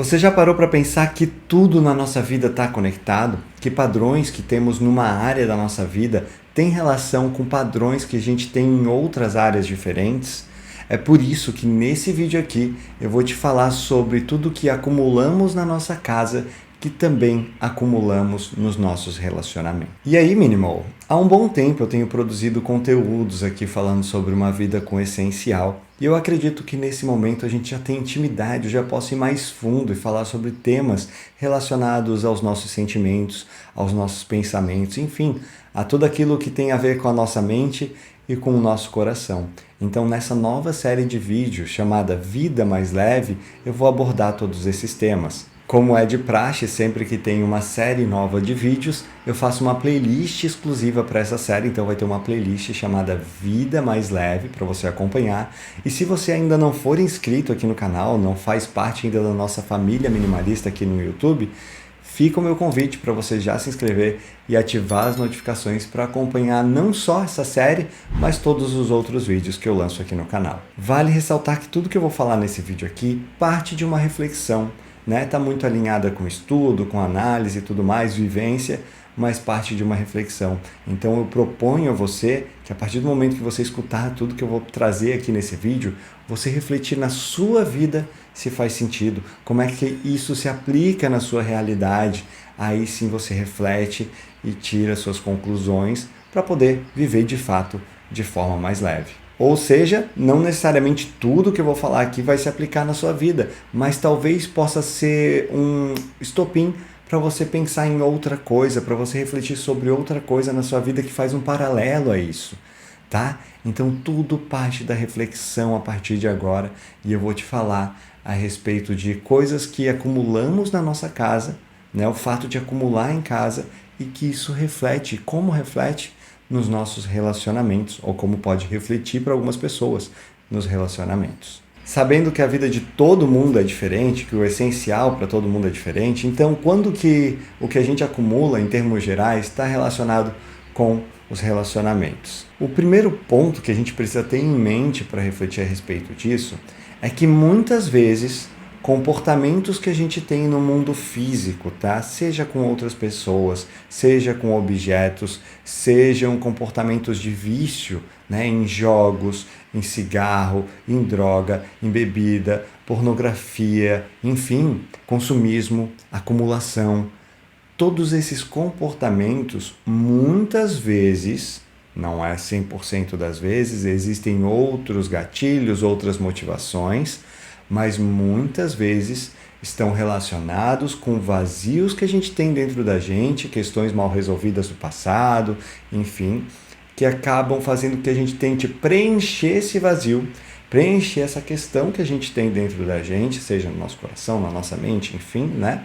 Você já parou para pensar que tudo na nossa vida está conectado? Que padrões que temos numa área da nossa vida têm relação com padrões que a gente tem em outras áreas diferentes? É por isso que nesse vídeo aqui eu vou te falar sobre tudo que acumulamos na nossa casa que também acumulamos nos nossos relacionamentos. E aí, Minimal? Há um bom tempo eu tenho produzido conteúdos aqui falando sobre uma vida com essencial. E eu acredito que nesse momento a gente já tem intimidade, eu já posso ir mais fundo e falar sobre temas relacionados aos nossos sentimentos, aos nossos pensamentos, enfim, a tudo aquilo que tem a ver com a nossa mente e com o nosso coração. Então, nessa nova série de vídeos chamada Vida Mais Leve, eu vou abordar todos esses temas. Como é de praxe, sempre que tem uma série nova de vídeos, eu faço uma playlist exclusiva para essa série, então vai ter uma playlist chamada Vida Mais Leve para você acompanhar. E se você ainda não for inscrito aqui no canal, não faz parte ainda da nossa família minimalista aqui no YouTube, fica o meu convite para você já se inscrever e ativar as notificações para acompanhar não só essa série, mas todos os outros vídeos que eu lanço aqui no canal. Vale ressaltar que tudo que eu vou falar nesse vídeo aqui parte de uma reflexão, né? Tá muito alinhada com estudo, com análise e tudo mais, vivência, mas parte de uma reflexão. Então eu proponho a você que a partir do momento que você escutar tudo que eu vou trazer aqui nesse vídeo, você refletir na sua vida se faz sentido, como é que isso se aplica na sua realidade. Aí sim você reflete e tira suas conclusões para poder viver de fato de forma mais leve. Ou seja, não necessariamente tudo que eu vou falar aqui vai se aplicar na sua vida, mas talvez possa ser um estopim para você pensar em outra coisa, para você refletir sobre outra coisa na sua vida que faz um paralelo a isso, tá? Então tudo parte da reflexão a partir de agora e eu vou te falar a respeito de coisas que acumulamos na nossa casa, né? O fato de acumular em casa e que isso reflete, como reflete nos nossos relacionamentos, ou como pode refletir para algumas pessoas nos relacionamentos. Sabendo que a vida de todo mundo é diferente, que o essencial para todo mundo é diferente, então quando que o que a gente acumula em termos gerais está relacionado com os relacionamentos? O primeiro ponto que a gente precisa ter em mente para refletir a respeito disso é que muitas vezes comportamentos que a gente tem no mundo físico, tá? Seja com outras pessoas, seja com objetos, sejam comportamentos de vício, né? Em jogos, em cigarro, em droga, em bebida, pornografia, enfim, consumismo, acumulação. Todos esses comportamentos, muitas vezes, não é 100% das vezes, existem outros gatilhos, outras motivações, mas muitas vezes estão relacionados com vazios que a gente tem dentro da gente, questões mal resolvidas do passado, enfim, que acabam fazendo que a gente tente preencher esse vazio, preencher essa questão que a gente tem dentro da gente, seja no nosso coração, na nossa mente, enfim, né?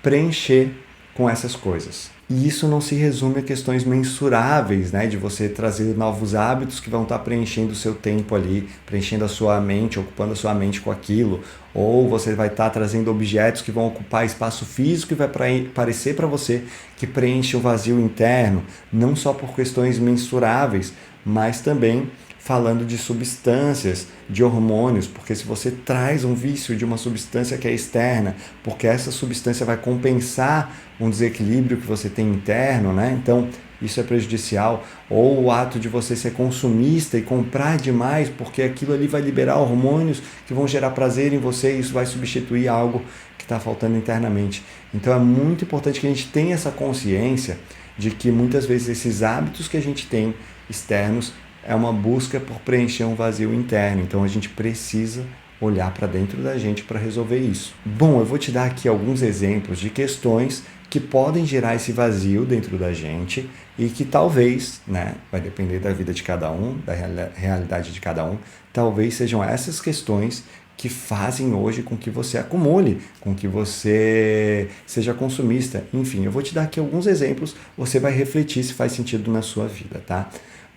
Preencher com essas coisas. E isso não se resume a questões mensuráveis, né? De você trazer novos hábitos que vão estar preenchendo o seu tempo ali, preenchendo a sua mente, ocupando a sua mente com aquilo. Ou você vai estar trazendo objetos que vão ocupar espaço físico e vai parecer para você que preenche o vazio interno, não só por questões mensuráveis, mas também falando de substâncias, de hormônios, porque se você traz um vício de uma substância que é externa, porque essa substância vai compensar um desequilíbrio que você tem interno, né? Então, isso é prejudicial. Ou o ato de você ser consumista e comprar demais, porque aquilo ali vai liberar hormônios que vão gerar prazer em você e isso vai substituir algo que está faltando internamente. Então, é muito importante que a gente tenha essa consciência de que muitas vezes esses hábitos que a gente tem externos é uma busca por preencher um vazio interno. Então a gente precisa olhar para dentro da gente para resolver isso. Bom, eu vou te dar aqui alguns exemplos de questões que podem gerar esse vazio dentro da gente e que talvez, né, vai depender da vida de cada um, da realidade de cada um, talvez sejam essas questões que fazem hoje com que você acumule, com que você seja consumista. Enfim, eu vou te dar aqui alguns exemplos, você vai refletir se faz sentido na sua vida, tá?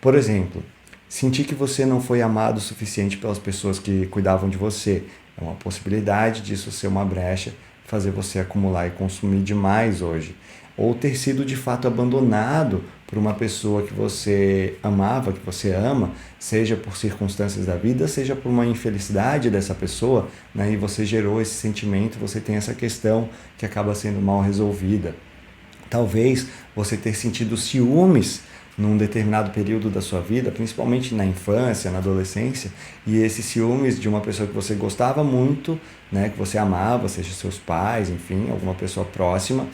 Por exemplo, sentir que você não foi amado o suficiente pelas pessoas que cuidavam de você. É uma possibilidade disso ser uma brecha, fazer você acumular e consumir demais hoje. Ou ter sido de fato abandonado por uma pessoa que você amava, que você ama, seja por circunstâncias da vida, seja por uma infelicidade dessa pessoa, né? E você gerou esse sentimento, você tem essa questão que acaba sendo mal resolvida. Talvez você ter sentido ciúmes num determinado período da sua vida, principalmente na infância, na adolescência, e esses ciúmes de uma pessoa que você gostava muito, né, que você amava, seja seus pais, enfim, alguma pessoa próxima,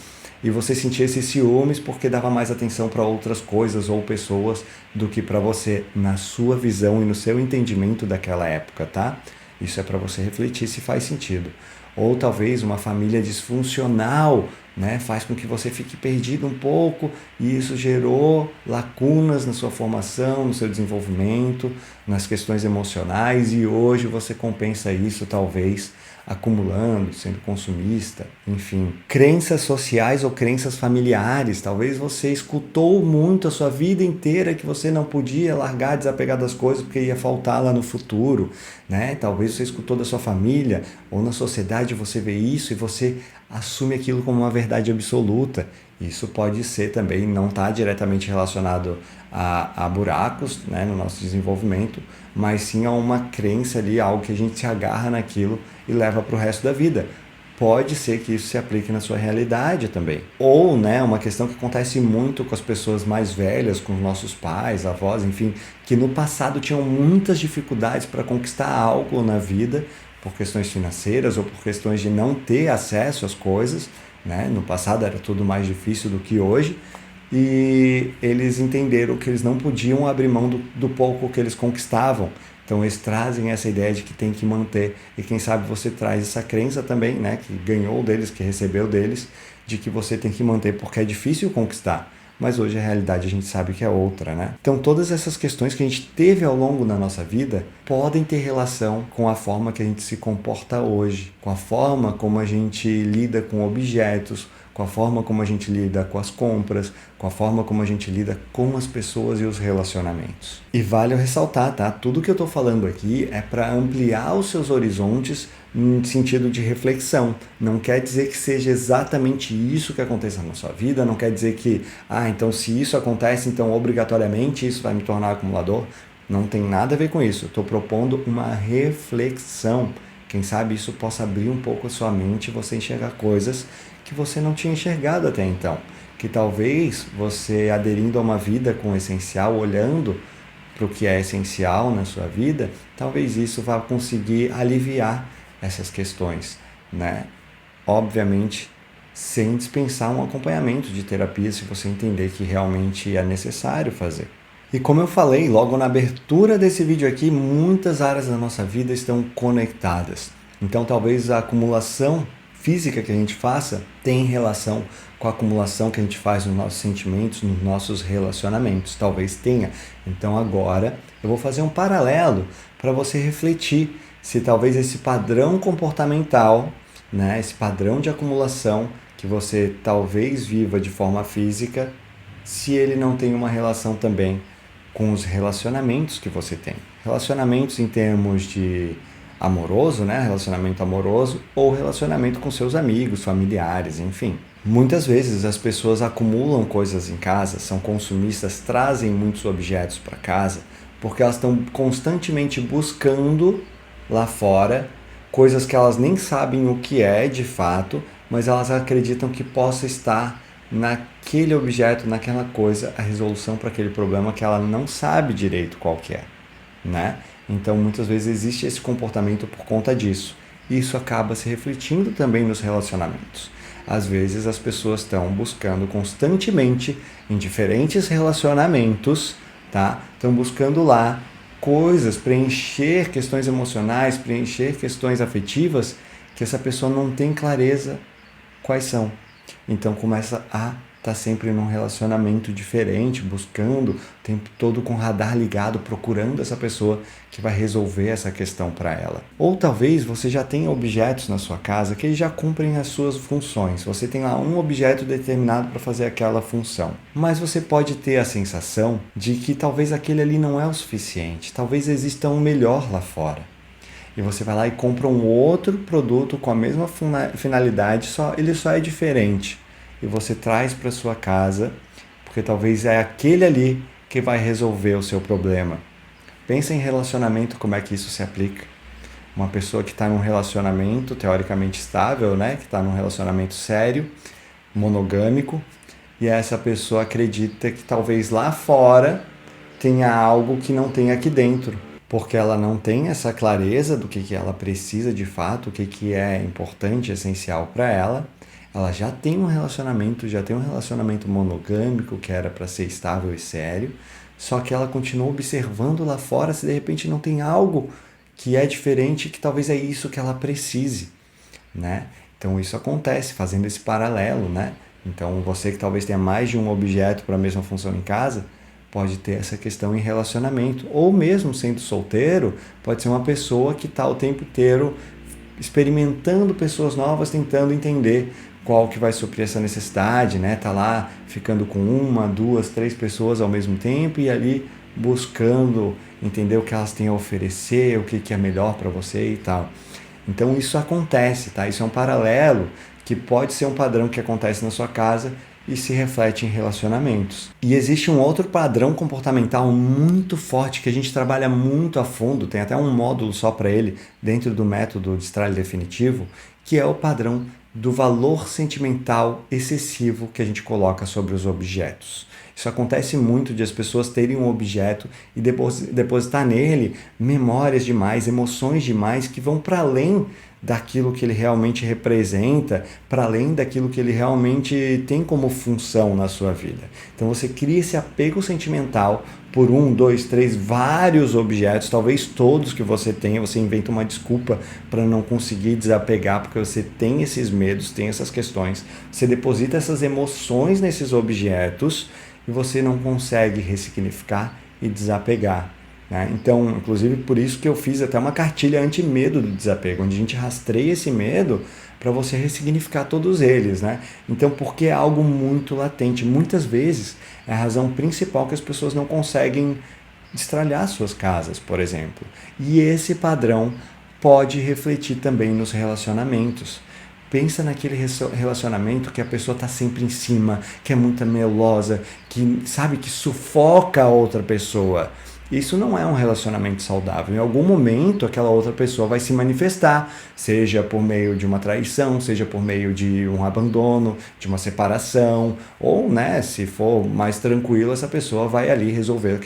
e você sentia esses ciúmes porque dava mais atenção para outras coisas ou pessoas do que para você, na sua visão e no seu entendimento daquela época, tá? Isso é para você refletir se faz sentido. Ou talvez uma família disfuncional, né, faz com que você fique perdido um pouco e isso gerou lacunas na sua formação, no seu desenvolvimento, nas questões emocionais e hoje você compensa isso talvez acumulando, sendo consumista, enfim. Crenças sociais ou crenças familiares, talvez você escutou muito a sua vida inteira que você não podia largar, desapegar das coisas porque ia faltar lá no futuro, né? Talvez você escutou da sua família ou na sociedade você vê isso e você assume aquilo como uma verdade absoluta. Isso pode ser também, não está diretamente relacionado a buracos, né, no nosso desenvolvimento, mas sim a uma crença ali, algo que a gente se agarra naquilo e leva para o resto da vida. Pode ser que isso se aplique na sua realidade também. Ou, né, uma questão que acontece muito com as pessoas mais velhas, com os nossos pais, avós, enfim, que no passado tinham muitas dificuldades para conquistar algo na vida, por questões financeiras ou por questões de não ter acesso às coisas, né? No passado era tudo mais difícil do que hoje, e eles entenderam que eles não podiam abrir mão do pouco que eles conquistavam. Então eles trazem essa ideia de que tem que manter, e quem sabe você traz essa crença também, né, que ganhou deles, que recebeu deles, de que você tem que manter porque é difícil conquistar. Mas hoje a realidade a gente sabe que é outra, né? Então todas essas questões que a gente teve ao longo da nossa vida podem ter relação com a forma que a gente se comporta hoje, com a forma como a gente lida com objetos, com a forma como a gente lida com as compras, com a forma como a gente lida com as pessoas e os relacionamentos. E vale ressaltar, tá? Tudo que eu tô falando aqui é para ampliar os seus horizontes no sentido de reflexão. Não quer dizer que seja exatamente isso que aconteça na sua vida, não quer dizer que, então se isso acontece, então obrigatoriamente isso vai me tornar acumulador. Não tem nada a ver com isso. Estou propondo uma reflexão. Quem sabe isso possa abrir um pouco a sua mente e você enxergar coisas que você não tinha enxergado até então. Que talvez você aderindo a uma vida com o essencial, olhando para o que é essencial na sua vida, talvez isso vá conseguir aliviar essas questões, né? Obviamente, sem dispensar um acompanhamento de terapia, se você entender que realmente é necessário fazer. E como eu falei logo na abertura desse vídeo aqui, muitas áreas da nossa vida estão conectadas. Então talvez a acumulação física que a gente faça tenha relação com a acumulação que a gente faz nos nossos sentimentos, nos nossos relacionamentos. Talvez tenha. Então agora eu vou fazer um paralelo para você refletir se talvez esse padrão comportamental, né, esse padrão de acumulação que você talvez viva de forma física, se ele não tem uma relação também com os relacionamentos que você tem. Relacionamentos em termos de amoroso, né, relacionamento amoroso, ou relacionamento com seus amigos, familiares, enfim. Muitas vezes as pessoas acumulam coisas em casa, são consumistas, trazem muitos objetos para casa, porque elas estão constantemente buscando lá fora coisas que elas nem sabem o que é de fato, mas elas acreditam que possa estar naquele objeto, naquela coisa, a resolução para aquele problema que ela não sabe direito qual que é, né? Então muitas vezes existe esse comportamento por conta disso. Isso acaba se refletindo também nos relacionamentos. Às vezes as pessoas estão buscando constantemente em diferentes relacionamentos, tá? Estão buscando lá coisas, preencher questões emocionais, preencher questões afetivas que essa pessoa não tem clareza quais são. Então começa a estar sempre num relacionamento diferente, buscando o tempo todo com o radar ligado, procurando essa pessoa que vai resolver essa questão para ela. Ou talvez você já tenha objetos na sua casa que eles já cumprem as suas funções. Você tem lá um objeto determinado para fazer aquela função. Mas você pode ter a sensação de que talvez aquele ali não é o suficiente. Talvez exista um melhor lá fora. E você vai lá e compra um outro produto com a mesma finalidade, ele só é diferente. E você traz para sua casa, porque talvez é aquele ali que vai resolver o seu problema. Pensa em relacionamento, como é que isso se aplica. Uma pessoa que está num relacionamento teoricamente estável, né? Que está num relacionamento sério, monogâmico, e essa pessoa acredita que talvez lá fora tenha algo que não tem aqui dentro, porque ela não tem essa clareza do que ela precisa de fato, o que é importante, essencial para ela. Ela já tem um relacionamento monogâmico que era para ser estável e sério, só que ela continua observando lá fora se de repente não tem algo que é diferente, que talvez é isso que ela precise, né? Então isso acontece fazendo esse paralelo, né? Então você que talvez tenha mais de um objeto para a mesma função em casa, pode ter essa questão em relacionamento. Ou mesmo sendo solteiro, pode ser uma pessoa que está o tempo inteiro experimentando pessoas novas, tentando entender qual que vai suprir essa necessidade, né? Tá lá ficando com uma, duas, três pessoas ao mesmo tempo e ali buscando entender o que elas têm a oferecer, o que é melhor para você e tal. Então isso acontece, tá? Isso é um paralelo que pode ser um padrão que acontece na sua casa e se reflete em relacionamentos. E existe um outro padrão comportamental muito forte que a gente trabalha muito a fundo, tem até um módulo só para ele dentro do método Destralhe Definitivo, que é o padrão do valor sentimental excessivo que a gente coloca sobre os objetos. Isso acontece muito de as pessoas terem um objeto e depositar nele memórias demais, emoções demais que vão para além daquilo que ele realmente representa, para além daquilo que ele realmente tem como função na sua vida. Então você cria esse apego sentimental por um, dois, três, vários objetos, talvez todos que você tenha, você inventa uma desculpa para não conseguir desapegar, porque você tem esses medos, tem essas questões, você deposita essas emoções nesses objetos e você não consegue ressignificar e desapegar. Né? Então, inclusive por isso que eu fiz até uma cartilha anti-medo do desapego, onde a gente rastreia esse medo para você ressignificar todos eles. Né? Então, porque é algo muito latente. Muitas vezes é a razão principal que as pessoas não conseguem destralhar suas casas, por exemplo. E esse padrão pode refletir também nos relacionamentos. Pensa naquele relacionamento que a pessoa está sempre em cima, que é muito melosa, que sabe que sufoca a outra pessoa. Isso não é um relacionamento saudável. Em algum momento, aquela outra pessoa vai se manifestar, seja por meio de uma traição, seja por meio de um abandono, de uma separação, ou, né, se for mais tranquilo, essa pessoa vai ali resolver a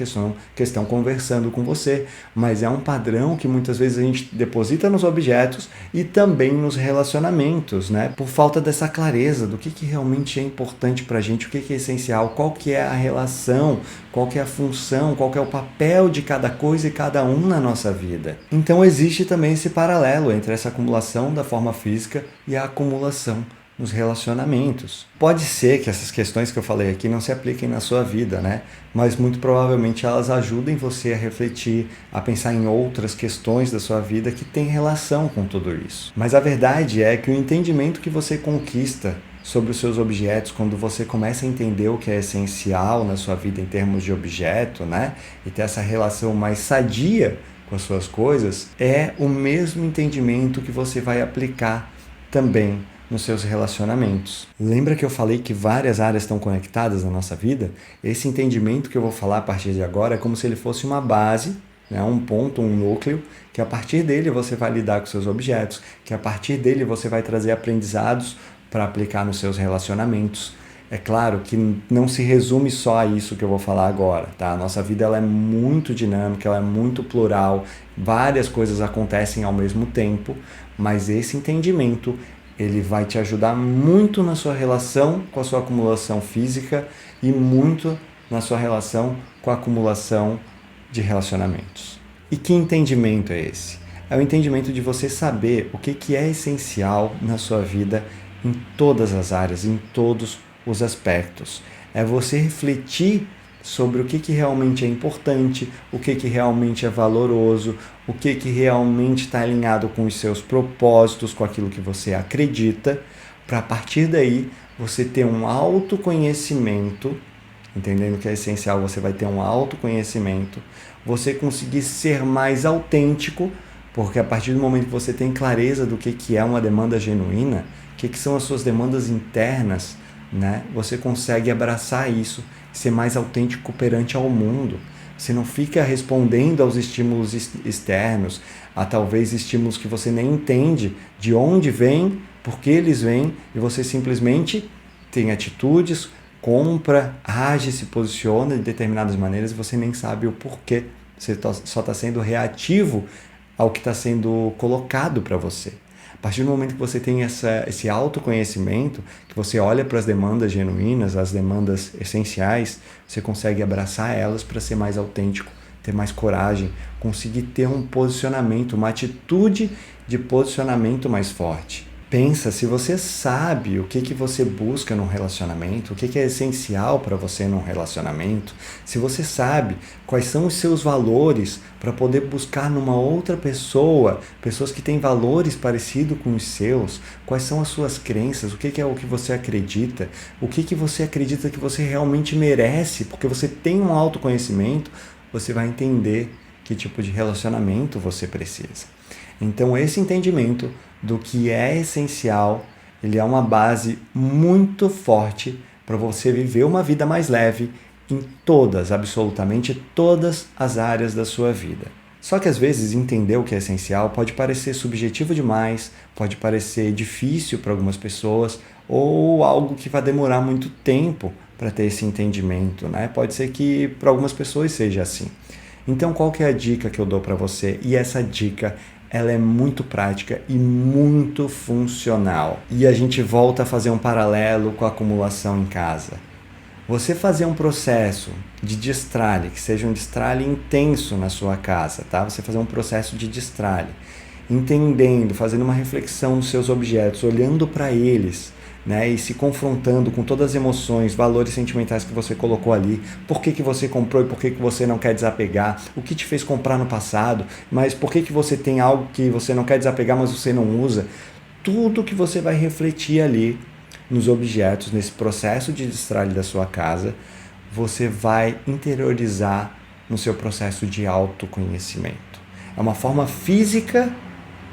questão conversando com você. Mas é um padrão que muitas vezes a gente deposita nos objetos e também nos relacionamentos, né? Por falta dessa clareza do que realmente é importante pra gente, o que é essencial, qual que é a relação, qual que é a função, qual que é o papel de cada coisa e cada um na nossa vida. Então existe também esse paralelo entre essa acumulação da forma física e a acumulação nos relacionamentos. Pode ser que essas questões que eu falei aqui não se apliquem na sua vida, né? Mas muito provavelmente elas ajudem você a refletir, a pensar em outras questões da sua vida que têm relação com tudo isso. Mas a verdade é que o entendimento que você conquista sobre os seus objetos, quando você começa a entender o que é essencial na sua vida em termos de objeto, né? E ter essa relação mais sadia com as suas coisas, é o mesmo entendimento que você vai aplicar também nos seus relacionamentos. Lembra que eu falei que várias áreas estão conectadas na nossa vida? Esse entendimento que eu vou falar a partir de agora é como se ele fosse uma base, né, um ponto, um núcleo, que a partir dele você vai lidar com seus objetos, que a partir dele você vai trazer aprendizados para aplicar nos seus relacionamentos. É claro que não se resume só a isso que eu vou falar agora, tá? A nossa vida ela é muito dinâmica, ela é muito plural, várias coisas acontecem ao mesmo tempo, mas esse entendimento ele vai te ajudar muito na sua relação com a sua acumulação física e muito na sua relação com a acumulação de relacionamentos. E que entendimento é esse? É o entendimento de você saber o que é essencial na sua vida em todas as áreas, em todos os aspectos. É você refletir sobre o que realmente é importante, o que realmente é valoroso, o que realmente está alinhado com os seus propósitos, com aquilo que você acredita, para a partir daí você ter um autoconhecimento, entendendo que é essencial, você vai ter um autoconhecimento, você conseguir ser mais autêntico, porque a partir do momento que você tem clareza do que é uma demanda genuína, o que são as suas demandas internas, né? Você consegue abraçar isso ser mais autêntico perante ao mundo. Você não fica respondendo aos estímulos externos, a talvez estímulos que você nem entende de onde vêm, por que eles vêm, e você simplesmente tem atitudes, compra, age, se posiciona de determinadas maneiras e você nem sabe o porquê. Você só está sendo reativo ao que está sendo colocado para você. A partir do momento que você tem esse autoconhecimento, que você olha para as demandas genuínas, as demandas essenciais, você consegue abraçar elas para ser mais autêntico, ter mais coragem, conseguir ter um posicionamento, uma atitude de posicionamento mais forte. Pensa, se você sabe o que você busca num relacionamento, o que é essencial para você num relacionamento, se você sabe quais são os seus valores para poder buscar numa outra pessoa, pessoas que têm valores parecidos com os seus, quais são as suas crenças, o que é o que você acredita, o que você acredita que você realmente merece, porque você tem um autoconhecimento, você vai entender que tipo de relacionamento você precisa. Então, esse entendimento do que é essencial, ele é uma base muito forte para você viver uma vida mais leve em todas, absolutamente todas as áreas da sua vida. Só que às vezes entender o que é essencial pode parecer subjetivo demais, pode parecer difícil para algumas pessoas ou algo que vai demorar muito tempo para ter esse entendimento, né? Pode ser que para algumas pessoas seja assim. Então, qual que é a dica que eu dou para você? E essa dica ela é muito prática e muito funcional. E a gente volta a fazer um paralelo com a acumulação em casa. Você fazer um processo de destralhe, que seja um destralhe intenso na sua casa, tá? Você fazer um processo de destralhe, entendendo, fazendo uma reflexão nos seus objetos, olhando para eles, né, e se confrontando com todas as emoções, valores sentimentais que você colocou ali, por que você comprou e por que você não quer desapegar, o que te fez comprar no passado, mas por que você tem algo que você não quer desapegar, mas você não usa. Tudo que você vai refletir ali nos objetos, nesse processo de destralhe da sua casa, você vai interiorizar no seu processo de autoconhecimento. É uma forma física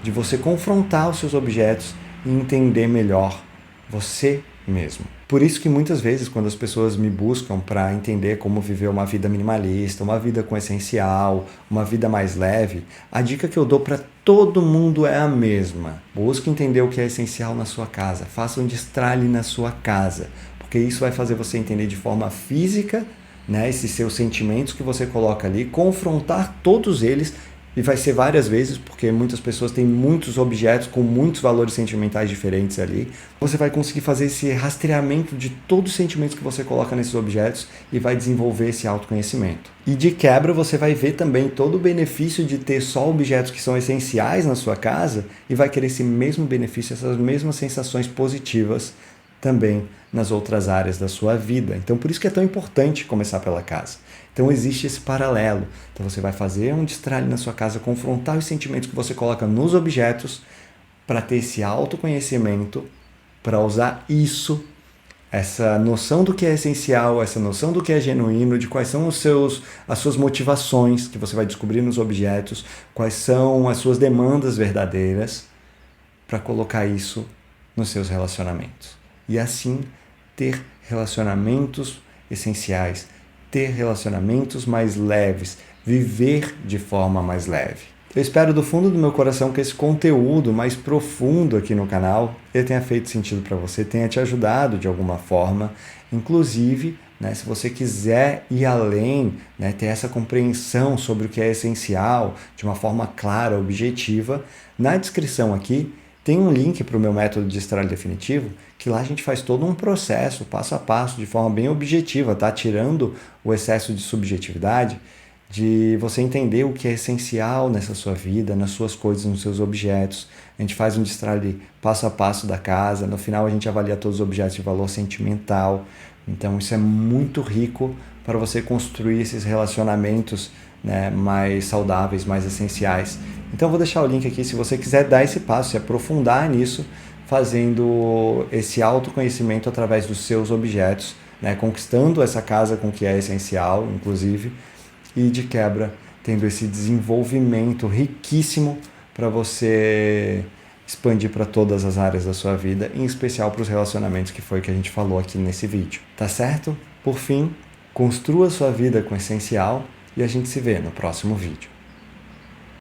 de você confrontar os seus objetos e entender melhor você mesmo. Por isso que muitas vezes quando as pessoas me buscam para entender como viver uma vida minimalista, uma vida com essencial, uma vida mais leve, a dica que eu dou para todo mundo é a mesma. Busque entender o que é essencial na sua casa, faça um destralhe na sua casa, porque isso vai fazer você entender de forma física, né, esses seus sentimentos que você coloca ali, confrontar todos eles. E vai ser várias vezes, porque muitas pessoas têm muitos objetos com muitos valores sentimentais diferentes ali. Você vai conseguir fazer esse rastreamento de todos os sentimentos que você coloca nesses objetos e vai desenvolver esse autoconhecimento. E de quebra você vai ver também todo o benefício de ter só objetos que são essenciais na sua casa e vai querer esse mesmo benefício, essas mesmas sensações positivas também nas outras áreas da sua vida. Então, por isso que é tão importante começar pela casa. Então, existe esse paralelo. Então, você vai fazer um destralhe na sua casa, confrontar os sentimentos que você coloca nos objetos para ter esse autoconhecimento, para usar isso, essa noção do que é essencial, essa noção do que é genuíno, de quais são as suas motivações que você vai descobrir nos objetos, quais são as suas demandas verdadeiras, para colocar isso nos seus relacionamentos. E assim ter relacionamentos essenciais, ter relacionamentos mais leves, viver de forma mais leve. Eu espero do fundo do meu coração que esse conteúdo mais profundo aqui no canal ele tenha feito sentido para você, tenha te ajudado de alguma forma. Inclusive, né, se você quiser ir além, né, ter essa compreensão sobre o que é essencial de uma forma clara, objetiva, na descrição aqui tem um link para o meu método de destralhe definitivo, que lá a gente faz todo um processo, passo a passo, de forma bem objetiva, tá? Tirando o excesso de subjetividade, de você entender o que é essencial nessa sua vida, nas suas coisas, nos seus objetos. A gente faz um destralhe passo a passo da casa, no final a gente avalia todos os objetos de valor sentimental. Então isso é muito rico para você construir esses relacionamentos, né, mais saudáveis, mais essenciais. Então eu vou deixar o link aqui se você quiser dar esse passo, se aprofundar nisso, fazendo esse autoconhecimento através dos seus objetos, né, conquistando essa casa com o que é essencial, inclusive, e de quebra tendo esse desenvolvimento riquíssimo para você expandir para todas as áreas da sua vida, em especial para os relacionamentos, que foi o que a gente falou aqui nesse vídeo. Tá certo? Por fim, construa sua vida com o essencial e a gente se vê no próximo vídeo.